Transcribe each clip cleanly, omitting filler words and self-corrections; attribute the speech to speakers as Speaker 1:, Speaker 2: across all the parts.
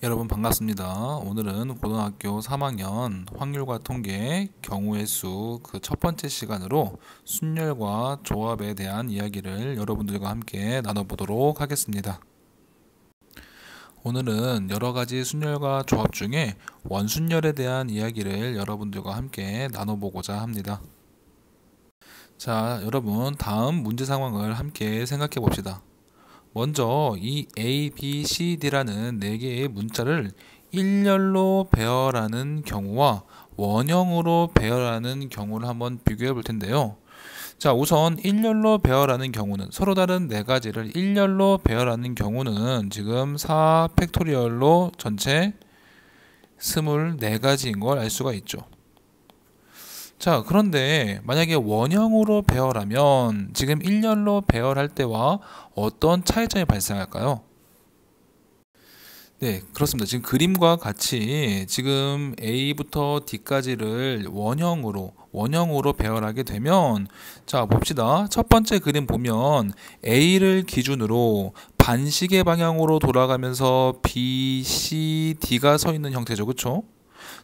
Speaker 1: 여러분 반갑습니다. 오늘은 고등학교 3학년 확률과 통계 경우의 수 그 첫 번째 시간으로 순열과 조합에 대한 이야기를 여러분들과 함께 나눠보도록 하겠습니다. 오늘은 여러 가지 순열과 조합 중에 원순열에 대한 이야기를 여러분들과 함께 나눠보고자 합니다. 자, 여러분 다음 문제 상황을 함께 생각해 봅시다. 먼저 이 A, B, C, D라는 4개의 문자를 일렬로 배열하는 경우와 원형으로 배열하는 경우를 한번 비교해 볼 텐데요. 자, 우선 일렬로 배열하는 경우는 서로 다른 4가지를 일렬로 배열하는 경우는 지금 4 팩토리얼로 전체 24가지인 걸 알 수가 있죠. 자, 그런데 만약에 원형으로 배열하면 지금 일렬로 배열할 때와 어떤 차이점이 발생할까요? 네, 그렇습니다. 지금 그림과 같이 지금 A부터 D까지를 원형으로 배열하게 되면, 자, 봅시다. 첫 번째 그림 보면 A를 기준으로 반시계 방향으로 돌아가면서 B, C, D가 서 있는 형태죠. 그렇죠?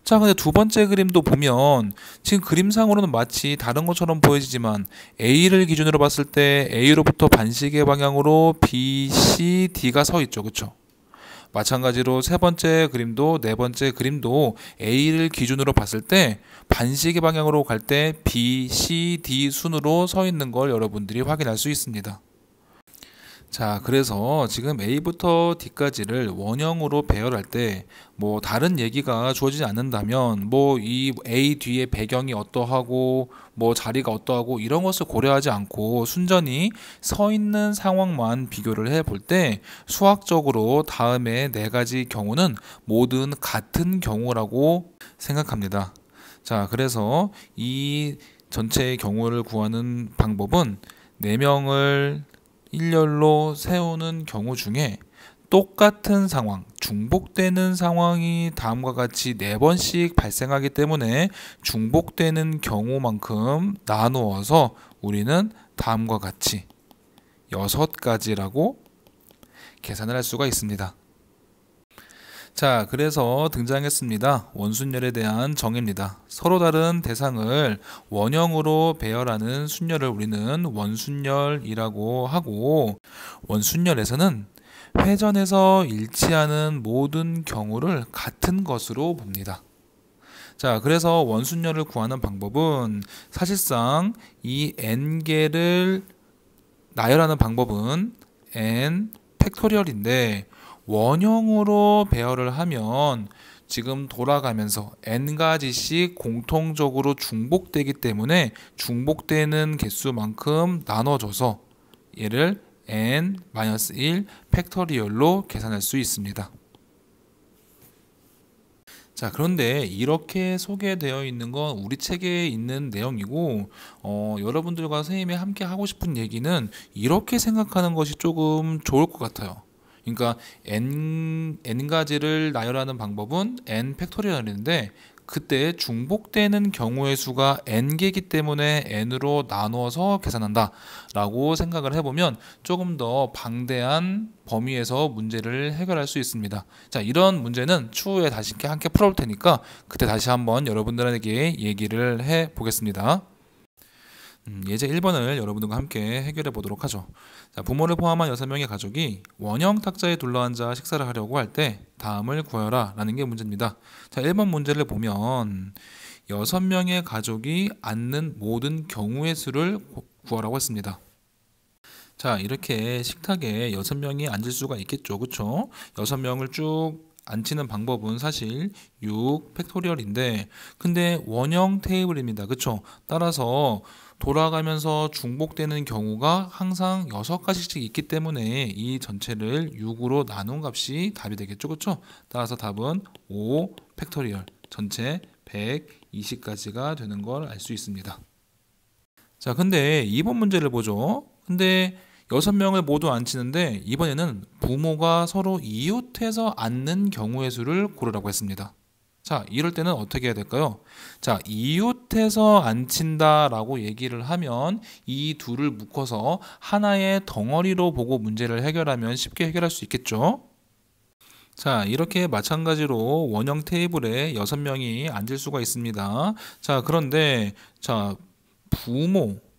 Speaker 1: 자, 근데 두 번째 그림도 보면 지금 그림상으로는 마치 다른 것처럼 보여지지만 A를 기준으로 봤을 때 A로부터 반시계 방향으로 B, C, D가 서 있죠. 그렇죠? 마찬가지로 세 번째 그림도 네 번째 그림도 A를 기준으로 봤을 때 반시계 방향으로 갈 때 B, C, D 순으로 서 있는 걸 여러분들이 확인할 수 있습니다. 자, 그래서 지금 A부터 D까지를 원형으로 배열할 때 뭐 다른 얘기가 주어지지 않는다면 뭐 이 A 뒤에 배경이 어떠하고 뭐 자리가 어떠하고 이런 것을 고려하지 않고 순전히 서 있는 상황만 비교를 해 볼 때 수학적으로 다음에 4가지 경우는 모든 같은 경우라고 생각합니다. 자, 그래서 이 전체의 경우를 구하는 방법은 4명을 일렬로 세우는 경우 중에 똑같은 상황, 중복되는 상황이 다음과 같이 4번씩 발생하기 때문에 중복되는 경우만큼 나누어서 우리는 다음과 같이 6가지라고 계산을 할 수가 있습니다. 자, 그래서 등장했습니다. 원순열에 대한 정의입니다. 서로 다른 대상을 원형으로 배열하는 순열을 우리는 원순열이라고 하고, 원순열에서는 회전해서 일치하는 모든 경우를 같은 것으로 봅니다. 자, 그래서 원순열을 구하는 방법은 사실상 이 n개를 나열하는 방법은 n 팩토리얼인데 원형으로 배열을 하면 지금 돌아가면서 n가지씩 공통적으로 중복되기 때문에 중복되는 개수만큼 나눠줘서 얘를 n-1 팩토리얼로 계산할 수 있습니다. 자, 그런데 이렇게 소개되어 있는 건 우리 책에 있는 내용이고 여러분들과 선생님이 함께 하고 싶은 얘기는 이렇게 생각하는 것이 조금 좋을 것 같아요. 그러니까 n가지를 나열하는 방법은 n 팩토리얼인데 그때 중복되는 경우의 수가 n개이기 때문에 n으로 나누어서 계산한다 라고 생각을 해보면 조금 더 방대한 범위에서 문제를 해결할 수 있습니다. 자, 이런 문제는 추후에 다시 함께 풀어볼 테니까 그때 다시 한번 여러분들에게 얘기를 해 보겠습니다. 예제 1번을 여러분들과 함께 해결해 보도록 하죠. 자, 부모를 포함한 6명의 가족이 원형 탁자에 둘러앉아 식사를 하려고 할 때 다음을 구하라 라는 게 문제입니다. 자, 1번 문제를 보면 6명의 가족이 앉는 모든 경우의 수를 구하라고 했습니다. 자, 이렇게 식탁에 6명이 앉을 수가 있겠죠. 그쵸? 6명을 쭉 앉히는 방법은 사실 6 팩토리얼인데 근데 원형 테이블입니다. 그쵸? 따라서 돌아가면서 중복되는 경우가 항상 6가지씩 있기 때문에 이 전체를 6으로 나눈 값이 답이 되겠죠. 그쵸? 따라서 답은 5 팩토리얼 전체 120가지가 되는 걸 알 수 있습니다. 자, 근데 2번 문제를 보죠. 근데 6명을 모두 앉히는데 이번에는 부모가 서로 이웃해서 앉는 경우의 수를 고르라고 했습니다. 자, 이럴 때는 어떻게 해야 될까요? 자, 이웃해서 앉힌다라고 얘기를 하면 이 둘을 묶어서 하나의 덩어리로 보고 문제를 해결하면 쉽게 해결할 수 있겠죠? 자, 이렇게 마찬가지로 원형 테이블에 6명이 앉을 수가 있습니다. 자, 그런데 자,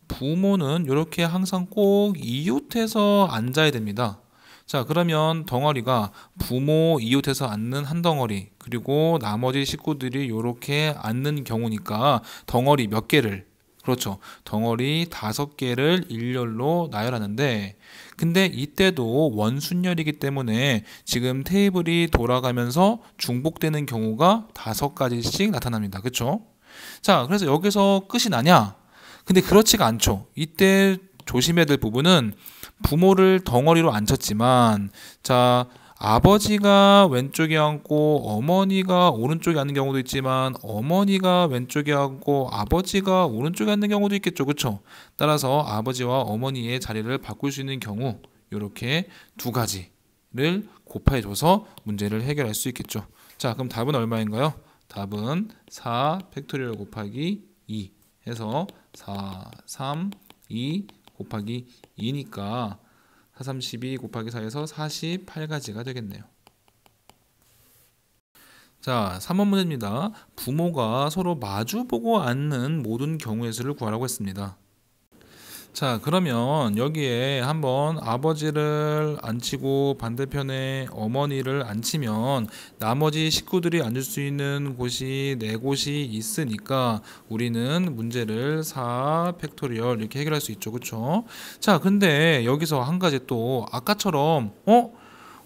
Speaker 1: 부모는 이렇게 항상 꼭 이웃해서 앉아야 됩니다. 자, 그러면 덩어리가 부모 이웃해서 앉는 한 덩어리, 그리고 나머지 식구들이 이렇게 앉는 경우니까 덩어리 몇 개를, 그렇죠, 덩어리 5개를 일렬로 나열하는데, 근데 이때도 원순열이기 때문에 지금 테이블이 돌아가면서 중복되는 경우가 5가지씩 나타납니다. 그렇죠? 자, 그래서 여기서 끝이 나냐? 근데 그렇지가 않죠. 이때 조심해야 될 부분은 부모를 덩어리로 앉혔지만, 자, 아버지가 왼쪽에 앉고 어머니가 오른쪽에 앉는 경우도 있지만, 어머니가 왼쪽에 앉고 아버지가 오른쪽에 앉는 경우도 있겠죠. 그렇죠? 따라서 아버지와 어머니의 자리를 바꿀 수 있는 경우, 이렇게 2가지를 곱해줘서 문제를 해결할 수 있겠죠. 자, 그럼 답은 얼마인가요? 답은 4 팩토리얼 곱하기 2 해서 4, 3, 2 곱하기 2니까 4, 3, 12 곱하기 4에서 48가지가 되겠네요. 자, 3번 문제입니다. 부모가 서로 마주보고 앉는 모든 경우의 수를 구하라고 했습니다. 자, 그러면 여기에 한번 아버지를 앉히고 반대편에 어머니를 앉히면 나머지 식구들이 앉을 수 있는 곳이 4곳이 있으니까 우리는 문제를 4 팩토리얼 이렇게 해결할 수 있죠. 그렇죠? 자, 근데 여기서 한 가지 또 아까처럼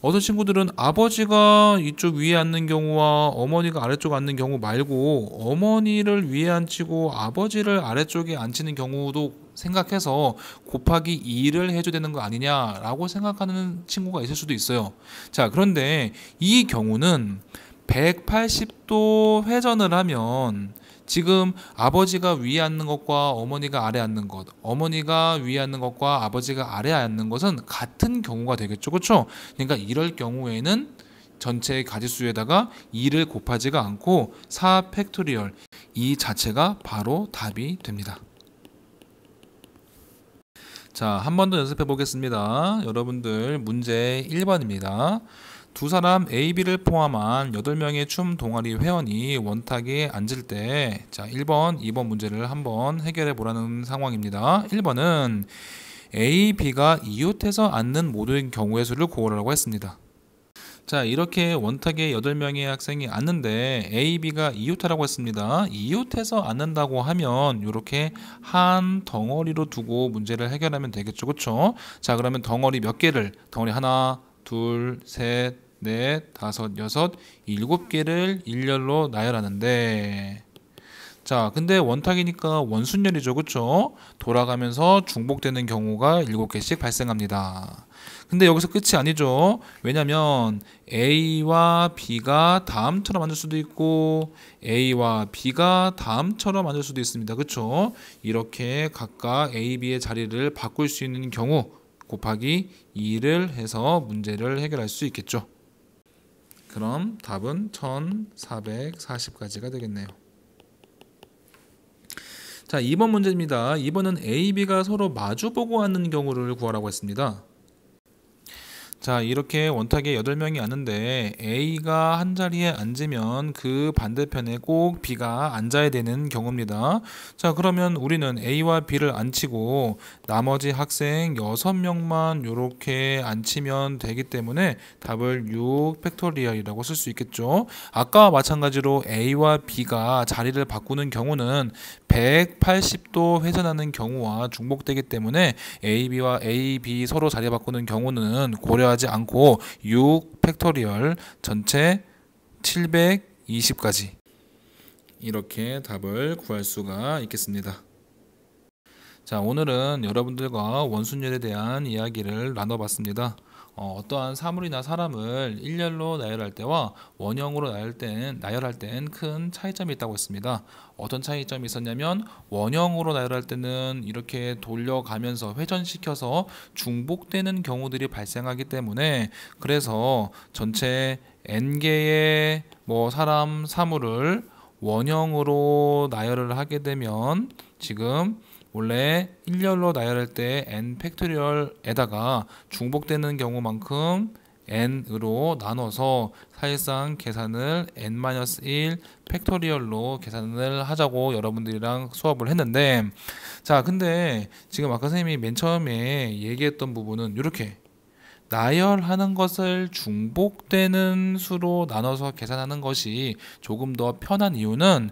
Speaker 1: 어떤 친구들은 아버지가 이쪽 위에 앉는 경우와 어머니가 아래쪽 앉는 경우 말고 어머니를 위에 앉히고 아버지를 아래쪽에 앉히는 경우도 생각해서 곱하기 2를 해줘야 되는 거 아니냐라고 생각하는 친구가 있을 수도 있어요. 자, 그런데 이 경우는 180도 회전을 하면 지금 아버지가 위에 앉는 것과 어머니가 아래 앉는 것, 어머니가 위에 앉는 것과 아버지가 아래 앉는 것은 같은 경우가 되겠죠. 그렇죠? 그러니까 이럴 경우에는 전체 가지수에다가 2를 곱하지가 않고 4 팩토리얼 이 자체가 바로 답이 됩니다. 자, 한 번 더 연습해 보겠습니다. 여러분들 문제 1번입니다. 두 사람 A, B를 포함한 8명의 춤 동아리 회원이 원탁에 앉을 때, 자, 1번, 2번 문제를 한번 해결해 보라는 상황입니다. 1번은 A, B가 이웃해서 앉는 모든 경우의 수를 구하라고 했습니다. 자, 이렇게 원탁에 8명의 학생이 앉는데 A, B가 이웃하라고 했습니다. 이웃해서 앉는다고 하면 이렇게 한 덩어리로 두고 문제를 해결하면 되겠죠. 그렇죠? 자, 그러면 덩어리 몇 개를, 덩어리 하나, 둘, 셋, 넷, 다섯, 여섯, 7개를 일렬로 나열하는데, 자, 근데 원탁이니까 원순열이죠. 그쵸? 돌아가면서 중복되는 경우가 7개씩 발생합니다. 근데 여기서 끝이 아니죠. 왜냐면 A와 B가 다음처럼 앉을 수도 있고 A와 B가 다음처럼 앉을 수도 있습니다. 그쵸? 이렇게 각각 A, B의 자리를 바꿀 수 있는 경우 곱하기 2를 해서 문제를 해결할 수 있겠죠. 그럼 답은 1440가지가 되겠네요. 자, 2번 문제입니다. 2번은 A, B가 서로 마주보고 앉는 경우를 구하라고 했습니다. 자, 이렇게 원탁에 8명이 앉는데 A가 한 자리에 앉으면 그 반대편에 꼭 B가 앉아야 되는 경우입니다. 자, 그러면 우리는 A와 B를 앉히고 나머지 학생 6명만 이렇게 앉히면 되기 때문에 답을 6 팩토리얼이라고 쓸 수 있겠죠. 아까와 마찬가지로 A와 B가 자리를 바꾸는 경우는 180도 회전하는 경우와 중복되기 때문에 AB와 AB 서로 자리 바꾸는 경우는 고려하지 않고 6 팩토리얼 전체 720까지 이렇게 답을 구할 수가 있겠습니다. 자, 오늘은 여러분들과 원순열에 대한 이야기를 나눠봤습니다. 어떠한 사물이나 사람을 일렬로 나열할 때와 원형으로 나열할 땐 큰 차이점이 있다고 했습니다. 어떤 차이점이 있었냐면 원형으로 나열할 때는 이렇게 돌려가면서 회전시켜서 중복되는 경우들이 발생하기 때문에 그래서 전체 n개의 사람, 사물을 원형으로 나열을 하게 되면 지금 원래 일렬로 나열할 때 n 팩토리얼에다가 중복되는 경우만큼 n으로 나눠서 사실상 계산을 n-1 팩토리얼로 계산을 하자고 여러분들이랑 수업을 했는데, 자 근데 지금 아까 선생님이 맨 처음에 얘기했던 부분은 이렇게 나열하는 것을 중복되는 수로 나눠서 계산하는 것이 조금 더 편한 이유는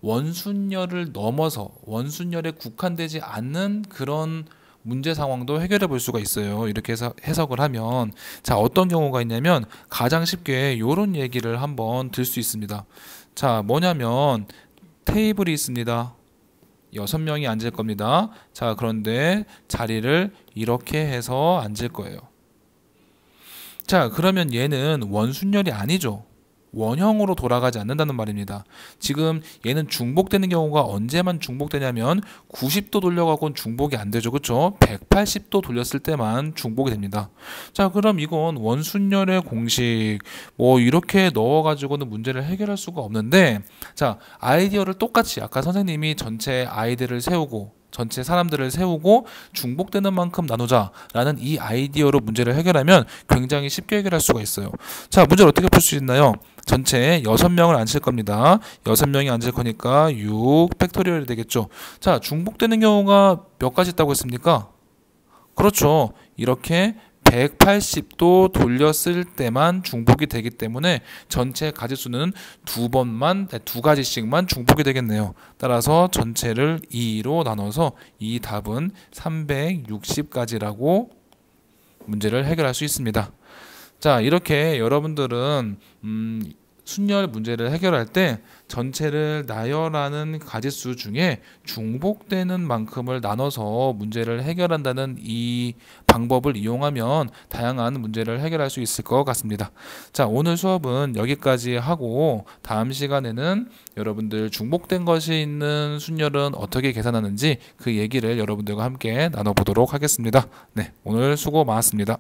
Speaker 1: 원순열을 넘어서 원순열에 국한되지 않는 그런 문제 상황도 해결해 볼 수가 있어요. 이렇게 해서 해석을 하면, 자 어떤 경우가 있냐면 가장 쉽게 이런 얘기를 한번 들 수 있습니다. 자 뭐냐면 테이블이 있습니다. 6명이 앉을 겁니다. 자 그런데 자리를 이렇게 해서 앉을 거예요. 자 그러면 얘는 원순열이 아니죠. 원형으로 돌아가지 않는다는 말입니다. 지금 얘는 중복되는 경우가 언제만 중복되냐면 90도 돌려가고는 중복이 안 되죠. 그렇죠? 180도 돌렸을 때만 중복이 됩니다. 자 그럼 이건 원순열의 공식 뭐 이렇게 넣어가지고는 문제를 해결할 수가 없는데, 자 아이디어를 똑같이 아까 선생님이 전체 아이들을 세우고 전체 사람들을 세우고 중복되는 만큼 나누자라는 이 아이디어로 문제를 해결하면 굉장히 쉽게 해결할 수가 있어요. 자 문제를 어떻게 풀 수 있나요? 전체 6명을 앉힐 겁니다. 6명이 앉을 거니까 6 팩토리얼이 되겠죠. 자 중복되는 경우가 몇 가지 있다고 했습니까? 그렇죠. 이렇게 180도 돌렸을 때만 중복이 되기 때문에 전체 가지수는 두 가지씩만 중복이 되겠네요. 따라서 전체를 2로 나눠서 이 답은 360가지라고 문제를 해결할 수 있습니다. 자 이렇게 여러분들은 순열 문제를 해결할 때 전체를 나열하는 가지수 중에 중복되는 만큼을 나눠서 문제를 해결한다는 이 방법을 이용하면 다양한 문제를 해결할 수 있을 것 같습니다. 자 오늘 수업은 여기까지 하고 다음 시간에는 여러분들 중복된 것이 있는 순열은 어떻게 계산하는지 그 얘기를 여러분들과 함께 나눠보도록 하겠습니다. 네, 오늘 수고 많았습니다.